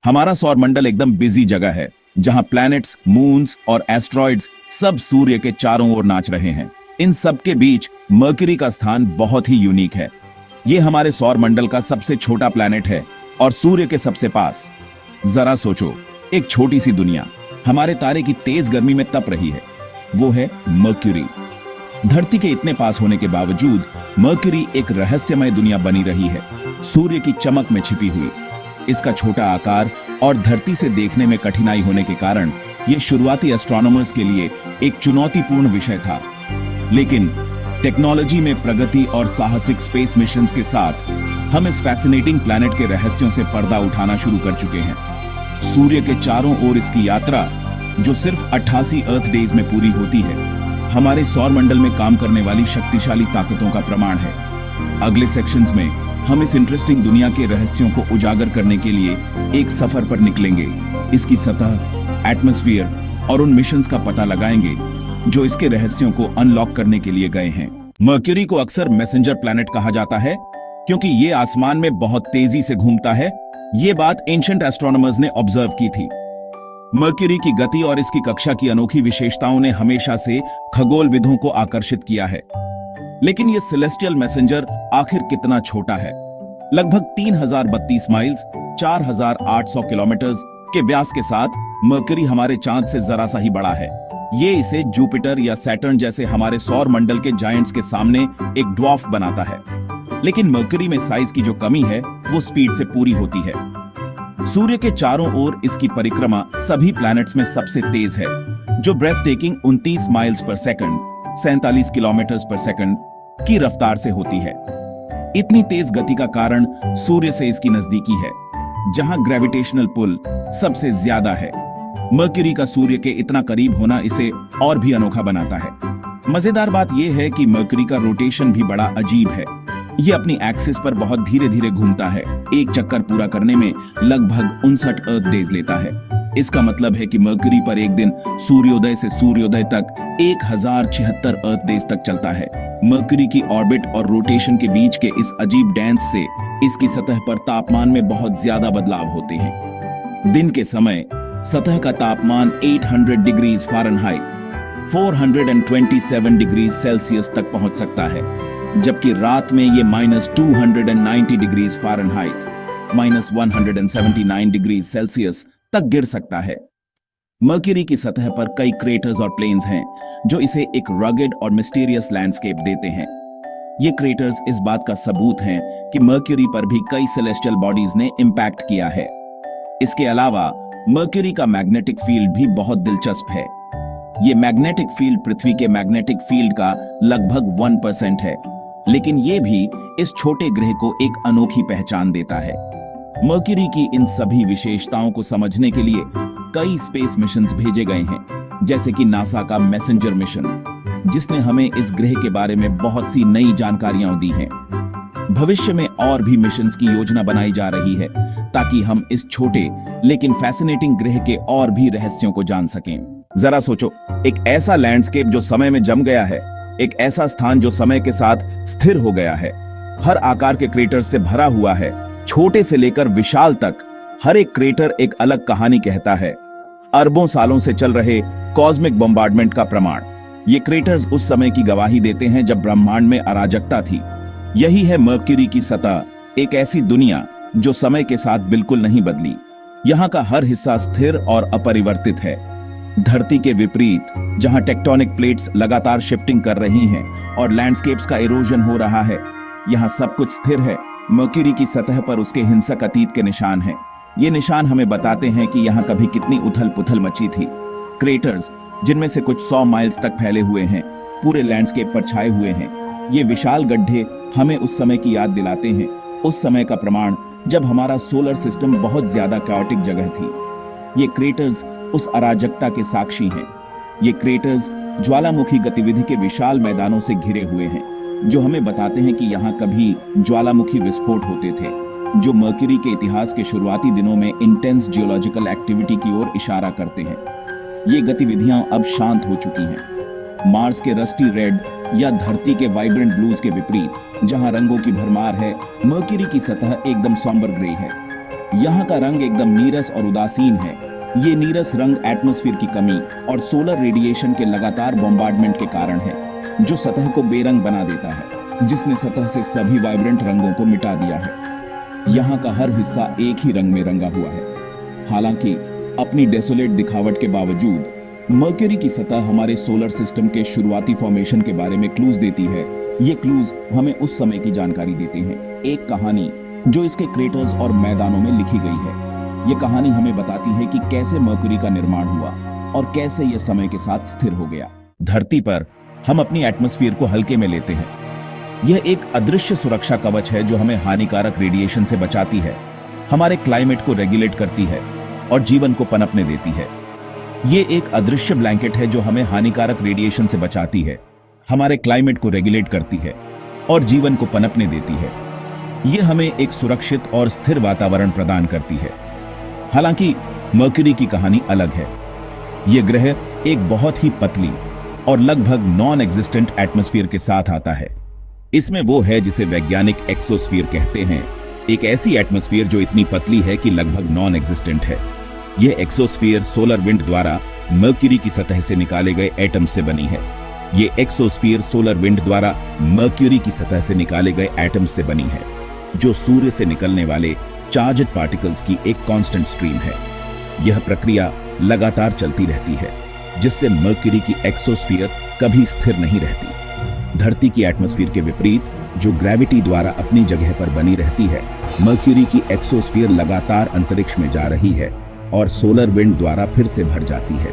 हमारा सौरमंडल एकदम बिजी जगह है, जहां प्लैनेट्स, मून्स और एस्ट्रॉइड्स सब सूर्य के चारों ओर नाच रहे हैं। इन सब के बीच मर्क्यूरी का स्थान बहुत ही यूनिक है। ये हमारे सौरमंडल का सबसे छोटा प्लैनेट है और सूर्य के सबसे पास। जरा सोचो, एक छोटी सी दुनिया हमारे तारे की तेज गर्मी में तप रही है, वो है मर्क्यूरी। धरती के इतने पास होने के बावजूद मर्क्यूरी एक रहस्यमय दुनिया बनी रही है, सूर्य की चमक में छिपी हुई। इसका छोटा आकार और धरती से देखने में कठिनाई होने के कारण यह शुरुआती एस्ट्रोनॉमर्स के लिए एक चुनौतीपूर्ण विषय था। लेकिन टेक्नोलॉजी में प्रगति और साहसिक स्पेस मिशंस के साथ हम इस फैसिनेटिंग प्लैनेट के रहस्यों से पर्दा उठाना शुरू कर चुके हैं। सूर्य के चारों ओर इसकी यात्रा, जो सिर्फ 88 अर्थ डेज में पूरी होती है, हमारे सौरमंडल में काम करने वाली शक्तिशाली ताकतों का प्रमाण है। अगले सेक्शंस में हम इस इंटरेस्टिंग दुनिया के रहस्यों को उजागर करने के लिए एक सफर पर निकलेंगे। इसकी सतह, एटमॉस्फेयर और उन मिशंस का पता लगाएंगे जो इसके रहस्यों को अनलॉक करने के लिए गए हैं। मर्क्यूरी को अक्सर मैसेंजर प्लैनेट कहा जाता है क्योंकि ये आसमान में बहुत तेजी से घूमता है। ये बात एंशिएंट एस्ट्रोनॉमर्स ने ऑब्जर्व की थी। मर्क्यूरी की गति और इसकी कक्षा की अनोखी विशेषताओं ने हमेशा से खगोलविदों को आकर्षित किया है। लेकिन ये सेलेस्टियल मैसेंजर आखिर कितना छोटा है? लगभग 3032 माइल्स 4800 किलोमीटर्स के व्यास के साथ मर्क्यूरी हमारे चांद से जरा सा ही बड़ा है। ये इसे जुपिटर या सैटर्न जैसे हमारे सौर मंडल के जायंट्स के सामने एक ड्वार्फ बनाता है। लेकिन मर्क्यूरी में साइज की जो कमी है वो स्पीड से पूरी होती है। सूर्य के चारों ओर इसकी परिक्रमा सभी प्लैनेट्स में सबसे तेज है, जो breathtaking 29 miles per second 47 kilometre per second की रफ्तार से होती है। इतनी तेज गति का कारण सूर्य से इसकी नजदीकी है, जहां ग्रेविटेशनल पुल सबसे ज्यादा है। मर्क्यूरी का सूर्य के इतना करीब होना इसे और भी अनोखा बनाता है। मजेदार बात यह है कि मर्क्यूरी का रोटेशन भी बड़ा अजीब है। ये अपनी एक्सिस पर बहुत धीरे धीरे घूमता है। एक चक्कर पूरा करने में लगभग 59 अर्थ डेज लेता है। इसका मतलब है कि मर्क्यूरी पर एक दिन सूर्योदय से सूर्योदय तक 1076 अर्थ डेज तक चलता है। मर्क्यूरी की ऑर्बिट और रोटेशन के बीच के इस अजीब डांस से इसकी सतह पर तापमान में बहुत ज्यादा बदलाव होते हैं। दिन के समय सतह का तापमान 800 डिग्रीज फ़ारेनहाइट 427 डिग्री सेल्सियस तक पहुंच सकता है, जबकि रात में ये -290 डिग्रीज फ़ारेनहाइट -179 डिग्री सेल्सियस तक गिर सकता है। मर्क्यूरी की सतह पर कई क्रेटर्स और प्लेन्स हैं जो इसे एक रगेड और मिस्टीरियस लैंडस्केप देते हैं। ये क्रेटर्स इस बात का सबूत हैं कि मर्क्यूरी पर भी कई सेलेस्टियल बॉडीज ने इंपैक्ट किया है। इसके अलावा मर्क्यूरी का मैग्नेटिक फील्ड भी बहुत दिलचस्प है। ये मैग्नेटिक फील्ड पृथ्वी के मैग्नेटिक फील्ड का लगभग 1% है, लेकिन ये भी इस छोटे ग्रह को एक अनोखी पहचान देता है। मर्क्यूरी की इन सभी विशेषताओं को समझने के लिए कई स्पेस मिशंस भेजे गए हैं, जैसे कि नासा का मैसेंजर मिशन, जिसने हमें इस ग्रह के बारे में बहुत सी नई जानकारियां दी हैं। भविष्य में और भी मिशंस की योजना बनाई जा रही है ताकि हम इस छोटे लेकिन फैसिनेटिंग ग्रह के और भी रहस्यों को जान सकें। जरा सोचो, एक ऐसा लैंडस्केप जो समय में जम गया है, एक ऐसा स्थान जो समय के साथ स्थिर हो गया है, हर आकार के क्रेटर से भरा हुआ है, छोटे से लेकर विशाल तक। हर एक क्रेटर एक अलग कहानी कहता है, अरबों सालों से चल रहे कॉस्मिक बम्बार्डमेंट का प्रमाण। ये क्रेटर्स उस समय की गवाही देते हैं जब ब्रह्मांड में अराजकता थी। यही है मर्क्यूरी की सतह, एक ऐसी दुनिया जो समय के साथ बिल्कुल नहीं बदली। यहाँ का हर हिस्सा स्थिर और अपरिवर्तित है। धरती के विपरीत, जहाँ टेक्टोनिक प्लेट्स लगातार शिफ्टिंग कर रही हैं और लैंडस्केप्स का इरोजन हो रहा है, यहाँ सब कुछ स्थिर है। मर्क्यूरी की सतह पर उसके हिंसक अतीत के निशान हैं। ये निशान हमें बताते हैं कि यहाँ कभी कितनी उथल पुथल मची थी। क्रेटर्स, जिनमें से कुछ 100 माइल्स तक फैले हुए हैं, पूरे लैंडस्केप पर छाए हुए हैं। ये विशाल गड्ढे हमें उस समय की याद दिलाते हैं, उस समय का प्रमाण जब हमारा सोलर सिस्टम बहुत ज्यादा कैओटिक जगह थी। ये क्रेटर्स उस अराजकता के साक्षी हैं। ये क्रेटर्स ज्वालामुखी गतिविधि के विशाल मैदानों से घिरे हुए हैं, जो हमें बताते हैं कि यहाँ कभी ज्वालामुखी विस्फोट होते थे, जो मर्क्यूरी के इतिहास के शुरुआती दिनों में इंटेंस जियोलॉजिकल एक्टिविटी की ओर इशारा करते हैं। ये गतिविधियां अब शांत हो चुकी हैं। मार्स के रस्टी रेड या धरती के वाइब्रेंट ब्लूज के विपरीत, जहां रंगों की भरमार है, मर्क्यूरी की सतह एकदम सॉम्बर ग्रे है। यहाँ का रंग एकदम नीरस और उदासीन है। ये नीरस रंग एटमॉस्फेयर की कमी और सोलर रेडिएशन के लगातार बॉम्बार्डमेंट के कारण है, जो सतह को बेरंग बना देता है, जिसने सतह से सभी वाइब्रेंट रंगों को मिटा दिया है। यहाँ का हर हिस्सा एक ही रंग में रंगा हुआ है। हालांकि अपनी डेसोलेट दिखावट के बावजूद मर्क्यूरी की सतह हमारे सोलर सिस्टम के शुरुआती फॉर्मेशन के बारे में क्लूज देती है। ये क्लूज हमें उस समय की जानकारी देते हैं, एक कहानी जो इसके क्रेटर्स और मैदानों में लिखी गई है। ये कहानी हमें बताती है कि कैसे मर्क्यूरी का निर्माण हुआ और कैसे यह समय के साथ स्थिर हो गया। धरती पर हम अपनी एटमॉस्फेयर को हल्के में लेते हैं। यह एक अदृश्य सुरक्षा कवच है जो हमें हानिकारक रेडिएशन से बचाती है, हमारे क्लाइमेट को रेगुलेट करती है और जीवन को पनपने देती है। ये एक अदृश्य ब्लैंकेट है जो हमें हानिकारक रेडिएशन से बचाती है, हमारे क्लाइमेट को रेगुलेट करती है और जीवन को पनपने देती है। ये हमें एक सुरक्षित और स्थिर वातावरण प्रदान करती है। हालांकि मर्क्यूरी की कहानी अलग है। यह ग्रह एक बहुत ही पतली और लगभग नॉन एग्जिस्टेंट एटमॉस्फेयर के साथ आता है। इसमें वो है जिसे वैज्ञानिक एक्सोस्फीयर कहते हैं, एक ऐसी एटमॉस्फेयर जो इतनी पतली है कि लगभग नॉन एग्जिस्टेंट है। यह एक्सोस्फीयर सोलर विंड द्वारा मर्क्यूरी की सतह से निकाले गए एटम से बनी है। यह एक्सोस्फीयर सोलर विंड द्वारा मर्क्यूरी की सतह से निकाले गए एटम्स से बनी है, जो सूर्य से निकलने वाले चार्ज्ड पार्टिकल्स की एक कांस्टेंट स्ट्रीम है। यह प्रक्रिया लगातार चलती रहती है, जिससे मर्क्यूरी की एक्सोस्फीयर कभी स्थिर नहीं रहती। धरती की एटमॉस्फेयर के विपरीत, जो ग्रेविटी द्वारा अपनी जगह पर बनी रहती है, मर्क्यूरी की एक्सोस्फीयर लगातार अंतरिक्ष में जा रही है और सोलर विंड द्वारा फिर से भर जाती है।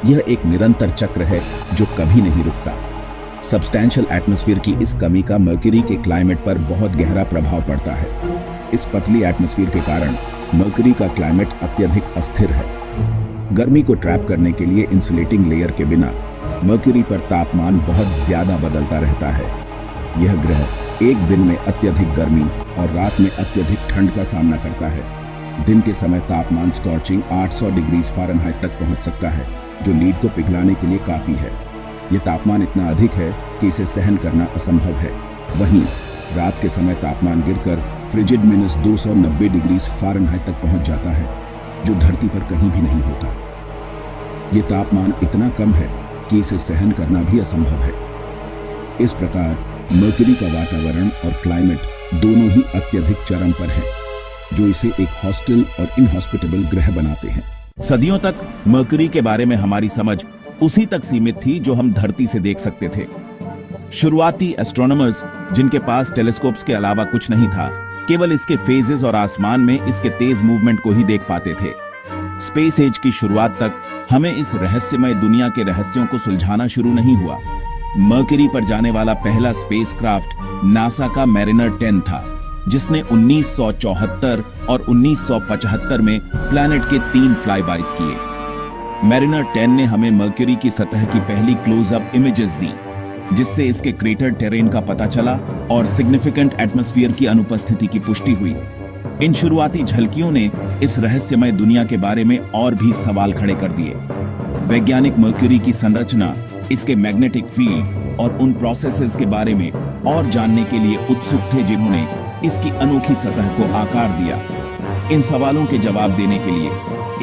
यह एक निरंतर चक्र है जो कभी नहीं रुकता। सब्सटैंशियल एटमॉस्फेयर की इस कमी का मर्क्यूरी के क्लाइमेट पर बहुत गहरा प्रभाव पड़ता है। इस पतली एटमॉस्फेयर के कारण मर्क्यूरी का क्लाइमेट अत्यधिक अस्थिर है। गर्मी को ट्रैप करने के लिए इंसुलेटिंग लेयर के बिना मर्क्यूरी पर तापमान बहुत ज्यादा बदलता रहता है। यह ग्रह एक दिन में अत्यधिक गर्मी और रात में अत्यधिक ठंड का सामना करता है। दिन के समय तापमान स्कॉचिंग 800 डिग्री फ़ारेनहाइट तक पहुंच सकता है, जो लीड को पिघलाने के लिए काफी है। यह तापमान इतना अधिक है कि इसे सहन करना असंभव है। वहीं रात के समय तापमान गिरकर फ्रिजिड -290 डिग्री फ़ारेनहाइट तक पहुंच जाता है, जो धरती पर कहीं भी नहीं होता। यह तापमान इतना कम है कि इसे सहन करना भी असंभव है। इस प्रकार मर्क्यूरी का वातावरण और क्लाइमेट दोनों ही अत्यधिक चरम पर है, जो इसे एक हॉस्टिल और इनहॉस्पिटेबल ग्रह बनाते हैं। सदियों तक मर्क्यूरी के बारे में हमारी समझ उसी तक सीमित थी जो हम धरती से देख सकते थे। शुरुआती एस्ट्रोनॉमर्स, जिनके पास टेलीस्कोप्स के अलावा कुछ नहीं था, केवल इसके फेजेस और आसमान में इसके तेज मूवमेंट को ही देख पाते थे। स्पेस एज की शुरुआत तक हमें इस रहस्यमय दुनिया के रहस्यों को सुलझाना शुरू नहीं हुआ। मर्क्यूरी पर जाने वाला पहला स्पेसक्राफ्ट नासा का मैरिनर 10 था, जिसने 1974 और 1975 में प्लैनेट के 3 फ्लाईबाइज किए। मैरिनर 10 ने हमें मर्क्यूरी की सतह की पहली क्लोजअप इमेजेस दी, जिससे इसके क्रेटर टेरेन का पता चला और सिग्निफिकेंट एटमॉस्फेयर की अनुपस्थिति की पुष्टि हुई। इन शुरुआती झलकियों ने इस रहस्यमय दुनिया के बारे में और भी सवाल खड़े कर दिए। वैज्ञानिक मर्क्यूरी की संरचना, इसके मैग्नेटिक फील्ड और उन प्रोसेसेस के बारे में और जानने के लिए उत्सुक थे, जिन्होंने इसकी अनोखी सतह को आकार दिया। इन सवालों के जवाब देने के लिए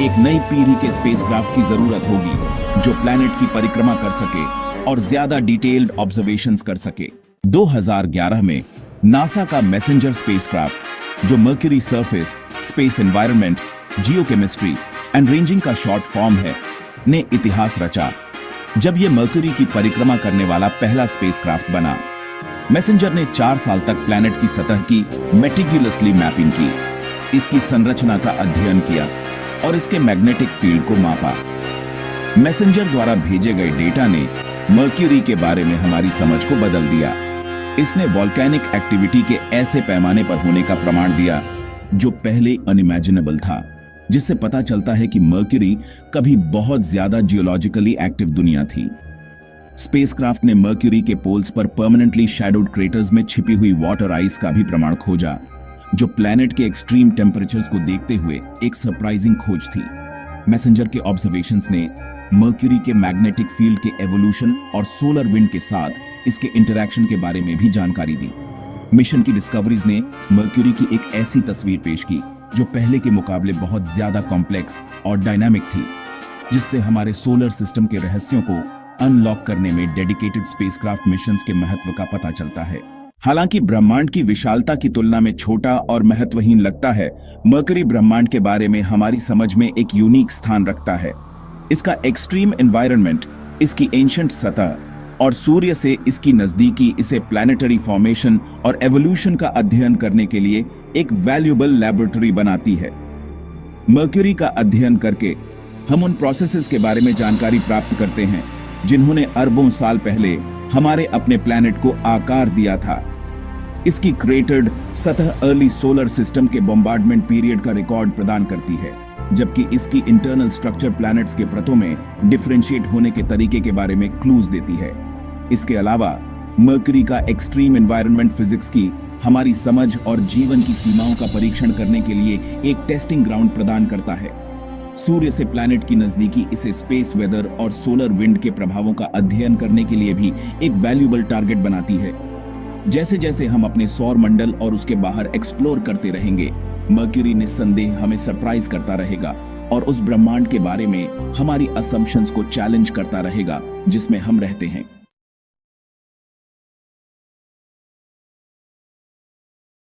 एक नई पीढ़ी के स्पेसक्राफ्ट की जरूरत होगी, जो प्लैनेट की परिक्रमा कर सके और ज्यादा डिटेल्ड ऑब्जर्वेशंस कर सके। 2011 में नासा का मैसेंजर स्पेसक्राफ्ट, जो mercury surface, space environment, geochemistry and ranging का शॉर्ट फॉर्म है, ने इतिहास रचा, जब यह मर्क्यूरी की परिक्रमा करने वाला पहला स्पेसक्राफ्ट बना। मैसेंजर ने 4 साल तक प्लैनेट की सतह की मेटिकुलसली मैपिंग की, इसकी संरचना का अध्ययन किया और इसके मैग्नेटिक फील्ड को मापा। मैसेंजर द्वारा भेजे गए डेटा ने मर्क्यूरी के बारे में हमारी समझ को बदल दिया। इसने वॉल्केनिक एक्टिविटी के ऐसे पैमाने पर होने का प्रमाण दिया जो पहले अनइमेजिनेबल था, जिससे पता चलता है कि मर्क्यूरी कभी बहुत ज्यादा जियोलॉजिकली एक्टिव दुनिया थी। स्पेसक्राफ्ट ने मर्क्यूरी के पोल्स पर परमानेंटली शैडोड क्रेटर्स में छिपी हुई वाटर आइस का भी प्रमाण खोजा, जो प्लैनेट के एक्सट्रीम टेम्परेचर्स को देखते हुए एक सरप्राइजिंग खोज थी। मैसेंजर के ऑब्जर्वेशंस ने मर्क्यूरी के मैग्नेटिक फील्ड के एवोल्यूशन और सोलर विंड के साथ इसके इंटरैक्शन के बारे में भी जानकारी दी। मिशन की डिस्कवरीज ने मर्क्यूरी की एक ऐसी तस्वीर पेश की जो पहले के मुकाबले बहुत ज्यादा कॉम्प्लेक्स और डायनामिक थी, जिससे हमारे सोलर सिस्टम के रहस्यों को अनलॉक करने में डेडिकेटेड स्पेसक्राफ्ट मिशंस के महत्व का पता चलता है। हालांकि ब्रह्मांड की विशालता की तुलना में छोटा और महत्वहीन लगता है, मरकरी ब्रह्मांड के बारे में हमारी समझ में एक यूनिक स्थान रखता है। इसका एक्सट्रीम एनवायरनमेंट, इसकी एंशंट सतह और सूर्य से इसकी नजदीकी इसे प्लैनेटरी फॉर्मेशन और एवोल्यूशन का अध्ययन करने के लिए एक वैल्यूएबल लैबोरेटरी बनाती है। मरकरी का अध्ययन करके हम उन प्रोसेसेस के बारे में जानकारी प्राप्त करते हैं जिन्होंने अरबों साल पहले हमारे अपने प्लैनेट को आकार दिया था। इसकी क्रेटर्ड सतह अर्ली सोलर सिस्टम के बॉम्बार्डमेंट पीरियड का रिकॉर्ड प्रदान करती है, जबकि इसकी इंटरनल स्ट्रक्चर प्लैनेट्स के परतों में डिफरेंशिएट होने के तरीके के बारे में क्लूज देती है। इसके अलावा मरकरी का एक्सट्रीम एनवायरनमेंट फिजिक्स की हमारी समझ और जीवन की सीमाओं का परीक्षण करने के लिए एक टेस्टिंग ग्राउंड प्रदान करता है। सूर्य से प्लैनेट की नजदीकी इसे स्पेस वेदर और सोलर विंड के प्रभावों का अध्ययन करने के लिए भी एक वैल्यूएबल टारगेट बनाती है। जैसे जैसे हम अपने सौर मंडल और उसके बाहर एक्सप्लोर करते रहेंगे, मरकरी निस्संदेह हमें सरप्राइज करता रहेगा और उस ब्रह्मांड के बारे में हमारी असम्पशंस को चैलेंज करता रहेगा जिसमें हम रहते हैं।